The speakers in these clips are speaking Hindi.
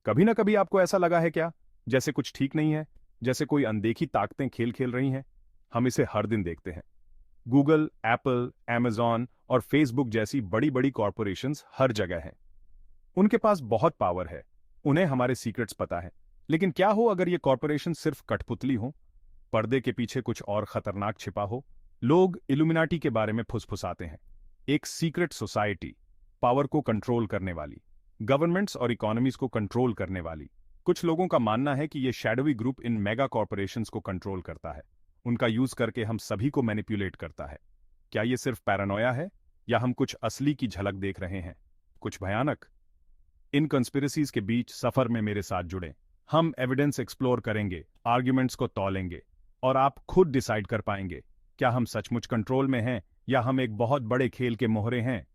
कभी ना कभी आपको ऐसा लगा है क्या, जैसे कुछ ठीक नहीं है, जैसे कोई अनदेखी ताकतें खेल खेल रही हैं? हम इसे हर दिन देखते हैं। गूगल, एप्पल, amazon और फेसबुक जैसी बड़ी बड़ी कॉरपोरेशंस हर जगह हैं। उनके पास बहुत पावर है। उन्हें हमारे सीक्रेट्स पता है। लेकिन क्या हो अगर ये कॉरपोरेशन सिर्फ कठपुतली हो, पर्दे के पीछे कुछ और खतरनाक छिपा हो? लोग इल्यूमिनाटी के बारे में फुसफुसाते हैं। एक सीक्रेट सोसाइटी, पावर को कंट्रोल करने वाली, गवर्नमेंट्स और इकोनॉमीज को कंट्रोल करने वाली। कुछ लोगों का मानना है कि ये शैडोवी ग्रुप इन मेगा कॉरपोरेशंस को कंट्रोल करता है, उनका यूज करके हम सभी को मैनिपुलेट करता है। क्या ये सिर्फ पैरानोया है, या हम कुछ असली की झलक देख रहे हैं, कुछ भयानक? इन कंस्पिरेसीज के बीच सफर में मेरे साथ जुड़ें। हम एविडेंस एक्सप्लोर करेंगे, आर्ग्यूमेंट्स को तौलेंगे, और आप खुद डिसाइड कर पाएंगे क्या हम सचमुच कंट्रोल में हैं या हम एक बहुत बड़े खेल के मोहरे हैं।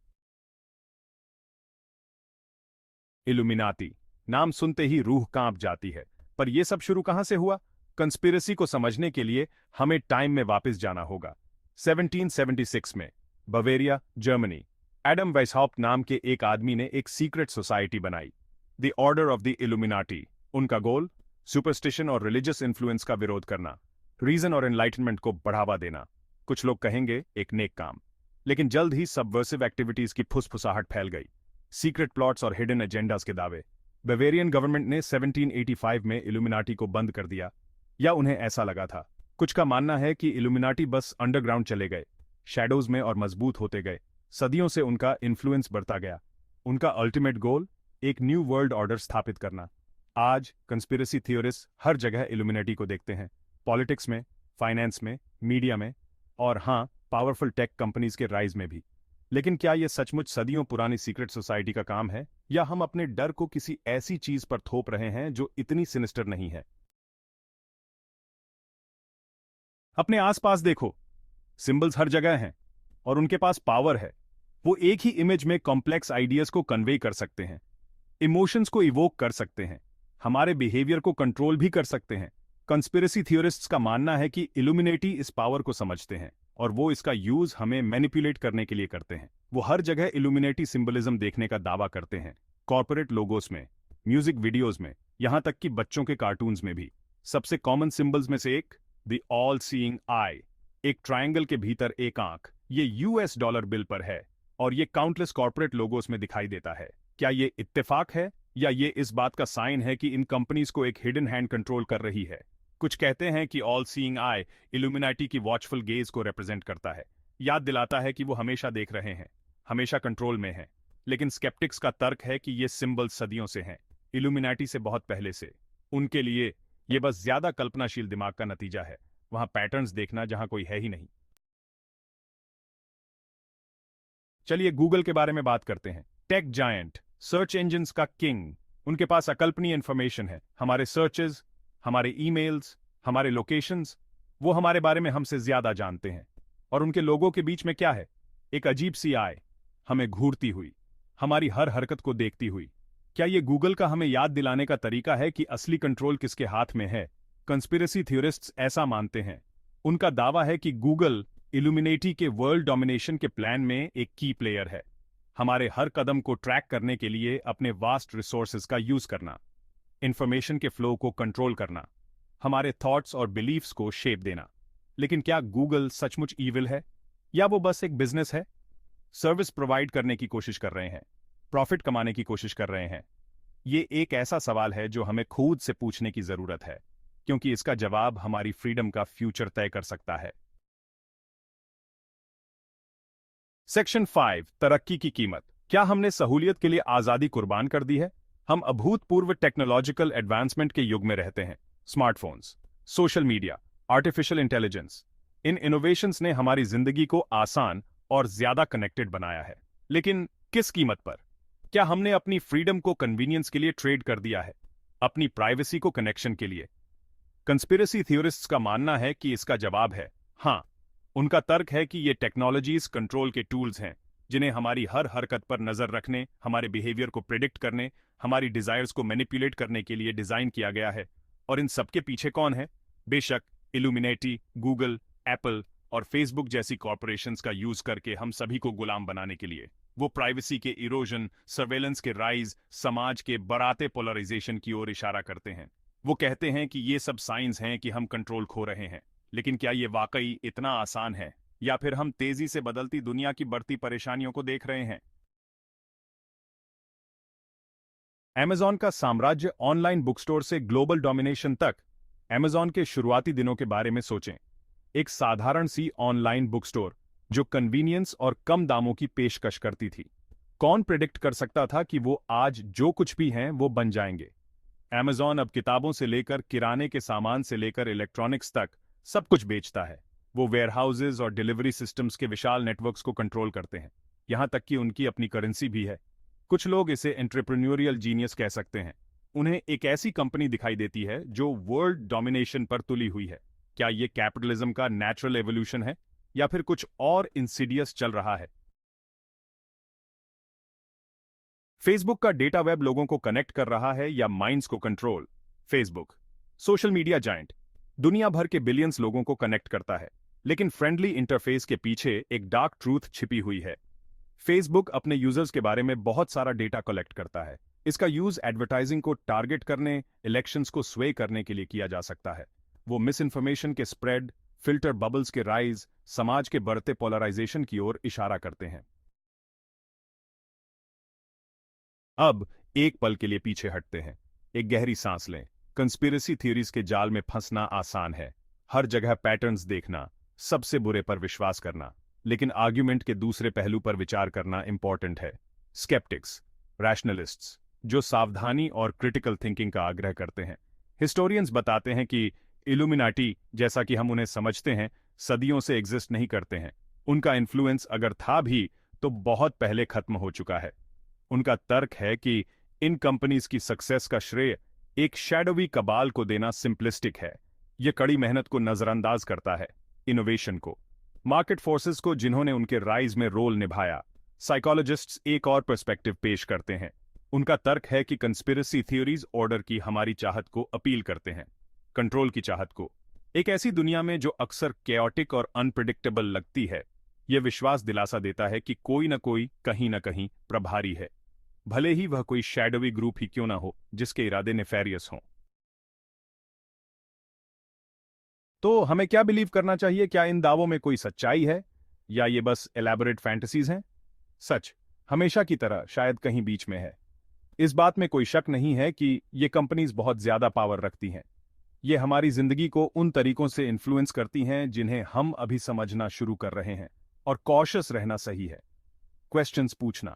इल्यूमिनाती नाम सुनते ही रूह कांप जाती है। पर यह सब शुरू कहां से हुआ? कंस्पिरेसी को समझने के लिए हमें टाइम में वापस जाना होगा। 1776 में बवेरिया, जर्मनी, एडम वेइसहाउप्ट नाम के एक आदमी ने एक सीक्रेट सोसाइटी बनाई, the order of the illuminati. उनका गोल सुपरस्टिशन और रिलीजियस इन्फ्लुएंस का विरोध करना, रीजन और एनलाइटनमेंट को बढ़ावा देना। कुछ लोग कहेंगे एक नेक काम, लेकिन जल्द ही सबवर्सिव एक्टिविटीज की फुसफुसाहट फैल गई। सीक्रेट प्लॉट्स और हिडन एजेंडाज के दावे। बवेरियन गवर्नमेंट ने 1785 में इल्यूमिनाटी को बंद कर दिया, या उन्हें ऐसा लगा था। कुछ का मानना है कि इल्यूमिनाटी बस अंडरग्राउंड चले गए, शैडोज में, और मजबूत होते गए। सदियों से उनका इन्फ्लुएंस बढ़ता गया। उनका अल्टीमेट गोल एक न्यू वर्ल्ड ऑर्डर स्थापित करना। आज कंस्पिरेसी थियोरिस्ट हर जगह इल्यूमिनाटी को देखते हैं, पॉलिटिक्स में, फाइनेंस में, मीडिया में, और हाँ, पावरफुल टेक कंपनीज के राइज में भी। लेकिन क्या यह सचमुच सदियों पुरानी सीक्रेट सोसाइटी का काम है, या हम अपने डर को किसी ऐसी चीज पर थोप रहे हैं जो इतनी सिनिस्टर नहीं है? अपने आसपास देखो, सिंबल्स हर जगह हैं, और उनके पास पावर है। वो एक ही इमेज में कॉम्प्लेक्स आइडियाज को कन्वे कर सकते हैं, इमोशंस को इवोक कर सकते हैं, हमारे बिहेवियर को कंट्रोल भी कर सकते हैं। कंस्पिरेसी थियोरिस्ट्स का मानना है कि इल्यूमिनेटी इस पावर को समझते हैं, और वो इसका यूज हमें मैनिपुलेट करने के लिए करते हैं। वो हर जगह इल्यूमिनेटी सिंबलिज्म देखने का दावा करते हैं, कॉर्पोरेट लोगोस में, म्यूजिक वीडियोस में, यहां तक कि बच्चों के कार्टून्स में भी। सबसे कॉमन सिंबल्स में से एक द ऑल सीइंग आई, एक ट्रायंगल के भीतर एक आंख। ये यूएस डॉलर बिल पर है, और ये काउंटलेस कॉर्पोरेट लोगोस में दिखाई देता है। क्या ये इत्तेफाक है, या ये इस बात का साइन है कि इन कंपनीज को एक हिडन हैंड कंट्रोल कर रही है? कुछ कहते हैं कि ऑल सीइंग आई इल्यूमिनाटी की वॉचफुल गेज को रिप्रेजेंट करता है, याद दिलाता है कि वो हमेशा देख रहे हैं, हमेशा कंट्रोल में हैं। लेकिन स्केप्टिक्स का तर्क है कि ये सिंबल सदियों से हैं, इल्यूमिनाटी से बहुत पहले से। उनके लिए ये बस ज्यादा कल्पनाशील दिमाग का नतीजा है, वहां पैटर्न्स देखना जहां कोई है ही नहीं। चलिए गूगल के बारे में बात करते हैं। टेक जायंट, सर्च इंजिन्स का किंग। उनके पास अकल्पनीय इंफॉर्मेशन है, हमारे सर्चेज, हमारे ईमेल्स, हमारे लोकेशंस। वो हमारे बारे में हमसे ज्यादा जानते हैं। और उनके लोगों के बीच में क्या है? एक अजीब सी आय, हमें घूरती हुई, हमारी हर हरकत को देखती हुई। क्या ये गूगल का हमें याद दिलाने का तरीका है कि असली कंट्रोल किसके हाथ में है? कंस्पिरेसी थियोरिस्ट्स ऐसा मानते हैं। उनका दावा है कि गूगल इल्यूमिनेटी के वर्ल्ड डोमिनेशन के प्लान में एक की प्लेयर है, हमारे हर कदम को ट्रैक करने के लिए अपने वास्ट रिसोर्सेज का यूज करना, इंफॉर्मेशन के फ्लो को कंट्रोल करना, हमारे थॉट्स और बिलीफ्स को शेप देना। लेकिन क्या गूगल सचमुच ईविल है, या वो बस एक बिजनेस है? सर्विस प्रोवाइड करने की कोशिश कर रहे हैं, प्रॉफिट कमाने की कोशिश कर रहे हैं? ये एक ऐसा सवाल है जो हमें खुद से पूछने की जरूरत है, क्योंकि इसका जवाब हमारी फ्रीडम का फ्यूचर तय कर सकता है। सेक्शन 5, तरक्की की कीमत। क्या हमने सहूलियत के लिए आजादी कुर्बान कर दी है? हम अभूतपूर्व टेक्नोलॉजिकल एडवांसमेंट के युग में रहते हैं। Smartphones, social media, artificial intelligence, इन इनोवेशंस ने हमारी जिंदगी को आसान और ज्यादा कनेक्टेड बनाया है। लेकिन किस कीमत पर? क्या हमने अपनी फ्रीडम को कन्वीनियंस के लिए ट्रेड कर दिया है, अपनी प्राइवेसी को कनेक्शन के लिए? कंस्पिरेसी थियोरिस्ट्स का मानना है कि इसका जवाब है हाँ। उनका तर्क है कि ये टेक्नोलॉजीज कंट्रोल के टूल्स हैं, जिन्हें हमारी हर हरकत पर नजर रखने, हमारे बिहेवियर को प्रिडिक्ट करने, हमारी डिजायर्स को मैनिपुलेट करने के लिए डिजाइन किया गया है। और इन सबके पीछे कौन है? बेशक इल्यूमिनेटी, गूगल, एप्पल, और फेसबुक जैसी कॉरपोरेशंस का यूज करके हम सभी को गुलाम बनाने के लिए। वो प्राइवेसी के इरोजन, सर्वेलेंस के राइज, समाज के बढ़ाते पोलराइजेशन की ओर इशारा करते हैं। वो कहते हैं कि ये सब साइंस हैं कि हम कंट्रोल खो रहे हैं, लेकिन क्या ये वाकई इतना आसान है, या फिर हम तेजी से बदलती दुनिया की बढ़ती परेशानियों को देख रहे हैं? अमेजॉन का साम्राज्य ऑनलाइन बुक स्टोर से ग्लोबल डोमिनेशन तक। अमेजॉन के शुरुआती दिनों के बारे में सोचें। एक साधारण सी ऑनलाइन बुक स्टोर जो कन्वीनियंस और कम दामों की पेशकश करती थी। कौन प्रिडिक्ट कर सकता था कि वो आज जो कुछ भी हैं वो बन जाएंगे? अमेजॉन अब किताबों से लेकर किराने के सामान से लेकर इलेक्ट्रॉनिक्स तक सब कुछ बेचता है। वो वेयरहाउसेज और डिलीवरी सिस्टम्स के विशाल नेटवर्क्स को कंट्रोल करते हैं, यहां तक कि उनकी अपनी करेंसी भी है। कुछ लोग इसे एंटरप्रेन्योरियल जीनियस कह सकते हैं। उन्हें एक ऐसी कंपनी दिखाई देती है जो वर्ल्ड डोमिनेशन पर तुली हुई है। क्या ये कैपिटलिज्म का नेचुरल एवोल्यूशन है, या फिर कुछ और इंसिडियस चल रहा है? फेसबुक का डेटा वेब लोगों को कनेक्ट कर रहा है या माइंड्स को control? Facebook, social media giant, दुनिया भर के बिलियंस लोगों को कनेक्ट करता है, लेकिन फ्रेंडली इंटरफेस के पीछे एक डार्क ट्रूथ छिपी हुई है। फेसबुक अपने यूजर्स के बारे में बहुत सारा डेटा कलेक्ट करता है। इसका यूज एडवर्टाइजिंग को टारगेट करने, इलेक्शंस को स्वे करने के लिए किया जा सकता है। वो मिस इन्फॉर्मेशन के स्प्रेड, फिल्टर बबल्स के राइज, समाज के बढ़ते पोलराइजेशन की ओर इशारा करते हैं। अब एक पल के लिए पीछे हटते हैं, एक गहरी सांस लें। कंस्पिरेसी थ्योरीज के जाल में फंसना आसान है। हर जगह पैटर्न्स देखना, सबसे बुरे पर विश्वास करना, लेकिन आर्ग्यूमेंट के दूसरे पहलू पर विचार करना इंपॉर्टेंट है। स्केप्टिक्स, रैशनलिस्ट्स, जो सावधानी और क्रिटिकल थिंकिंग का आग्रह करते हैं। हिस्टोरियंस बताते हैं कि इल्यूमिनाटी, जैसा कि हम उन्हें समझते हैं, सदियों से एग्जिस्ट नहीं करते हैं। उनका इन्फ्लुएंस अगर था भी तो बहुत पहले खत्म हो चुका है। उनका तर्क है कि इन कंपनीज की सक्सेस का श्रेय एक शैडोवी कबाल को देना सिंपलिस्टिक है। यह कड़ी मेहनत को नजरअंदाज करता है, इनोवेशन को, मार्केट फोर्सेस को जिन्होंने उनके राइज में रोल निभाया। साइकोलॉजिस्ट्स एक और पर्सपेक्टिव पेश करते हैं। उनका तर्क है कि कंस्पिरेसी थ्योरीज ऑर्डर की हमारी चाहत को अपील करते हैं, कंट्रोल की चाहत को। एक ऐसी दुनिया में जो अक्सर केओटिक और अनप्रिडिक्टेबल लगती है, यह विश्वास दिलासा देता है कि कोई न कोई कहीं न कहीं प्रभारी है, भले ही वह कोई शैडोवी ग्रुप ही क्यों ना हो जिसके इरादे नेफेरियस हों। तो हमें क्या बिलीव करना चाहिए? क्या इन दावों में कोई सच्चाई है, या ये बस एलैबोरेट फैंटेसीज हैं? सच हमेशा की तरह शायद कहीं बीच में है। इस बात में कोई शक नहीं है कि ये कंपनीज बहुत ज्यादा पावर रखती हैं। ये हमारी जिंदगी को उन तरीकों से इन्फ्लुएंस करती हैं जिन्हें हम अभी समझना शुरू कर रहे हैं। और कॉशियस रहना सही है, क्वेश्चंस पूछना,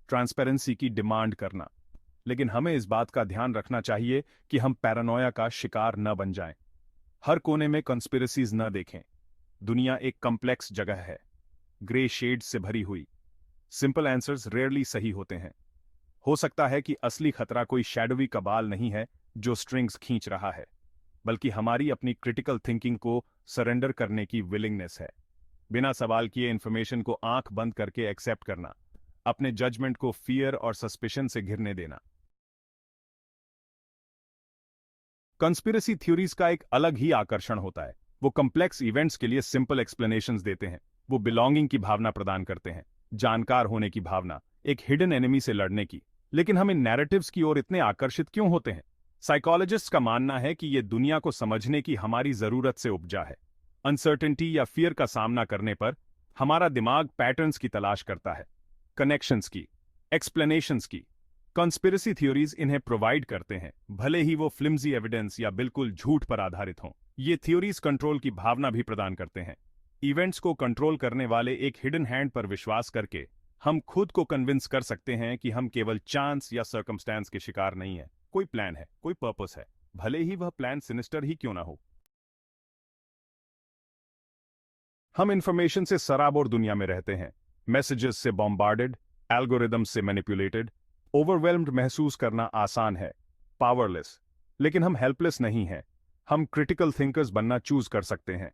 ट्रांसपेरेंसी की डिमांड करना, लेकिन हमें इस बात का ध्यान रखना चाहिए कि हम पैरानोया का शिकार न बन जाएं। हर कोने में कंस्पिरेसीज न देखें। दुनिया एक कॉम्प्लेक्स जगह है, ग्रे शेड्स से भरी हुई। सिंपल आंसर्स रेयरली सही होते हैं। हो सकता है कि असली खतरा कोई शैडोवी कबाल नहीं है जो स्ट्रिंग्स खींच रहा है, बल्कि हमारी अपनी क्रिटिकल थिंकिंग को सरेंडर करने की विलिंगनेस है। बिना सवाल किए इंफॉर्मेशन को आंख बंद करके एक्सेप्ट करना, अपने जजमेंट को फियर और सस्पिशन से घिरने देना। कंस्पिरेसी थ्योरीज का एक अलग ही आकर्षण होता है। वो कॉम्प्लेक्स इवेंट्स के लिए सिंपल एक्सप्लेनेशंस देते हैं। वो बिलोंगिंग की भावना प्रदान करते हैं, जानकार होने की भावना, एक हिडन एनिमी से लड़ने की। लेकिन हम इन नैरेटिव्स की ओर इतने आकर्षित क्यों होते हैं? साइकोलॉजिस्ट्स का मानना है कि ये दुनिया को समझने की हमारी जरूरत से उपजा है। अनसर्टेनिटी या फियर का सामना करने पर हमारा दिमाग पैटर्न्स की तलाश करता है, कनेक्शंस की, एक्सप्लेनेशंस की। कॉन्स्पिरेसी थ्योरीज इन्हें प्रोवाइड करते हैं, भले ही वो फ्लिम्जी एविडेंस या बिल्कुल झूठ पर आधारित हों। ये थ्योरीज कंट्रोल की भावना भी प्रदान करते हैं। इवेंट्स को कंट्रोल करने वाले एक हिडन हैंड पर विश्वास करके हम खुद को कन्विंस कर सकते हैं कि हम केवल चांस या सर्कमस्टेंस के शिकार नहीं हैं। कोई प्लान है, कोई पर्पस है, भले ही वह प्लान सिनिस्टर ही क्यों ना हो। हम इंफॉर्मेशन से सराबोर दुनिया में रहते हैं, मैसेजेस से बॉम्बार्डेड, एल्गोरिदम से मैनिपुलेटेड। ओवरवेल्म्ड महसूस करना आसान है, पावरलेस। लेकिन हम हेल्पलेस नहीं हैं। हम क्रिटिकल थिंकर्स बनना चूज कर सकते हैं।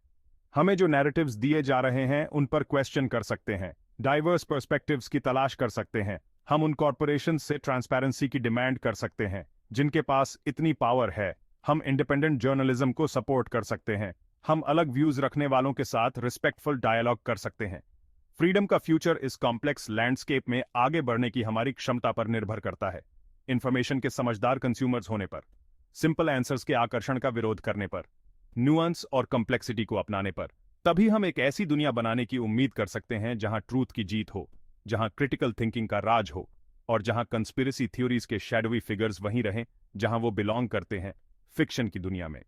हमें जो नैरेटिव्स दिए जा रहे हैं उन पर क्वेश्चन कर सकते हैं, डाइवर्स पर्सपेक्टिव्स की तलाश कर सकते हैं। हम उन कॉरपोरेशन से ट्रांसपेरेंसी की डिमांड कर सकते हैं जिनके पास इतनी पावर है। हम इंडिपेंडेंट जर्नलिज्म को सपोर्ट कर सकते हैं। हम अलग व्यूज रखने वालों के साथ रिस्पेक्टफुल डायलॉग कर सकते हैं। फ्रीडम का फ्यूचर इस कॉम्प्लेक्स लैंडस्केप में आगे बढ़ने की हमारी क्षमता पर निर्भर करता है। इंफॉर्मेशन के समझदार कंज्यूमर्स होने पर, सिंपल आंसर्स के आकर्षण का विरोध करने पर, न्यूएंस और कॉम्प्लेक्सिटी को अपनाने पर, तभी हम एक ऐसी दुनिया बनाने की उम्मीद कर सकते हैं जहां ट्रूथ की जीत हो, जहां क्रिटिकल थिंकिंग का राज हो, और जहां कंस्पिरेसी थ्योरीज के शैडोवी फिगर्स वहीं रहें जहां वो बिलोंग करते हैं, फिक्शन की दुनिया में।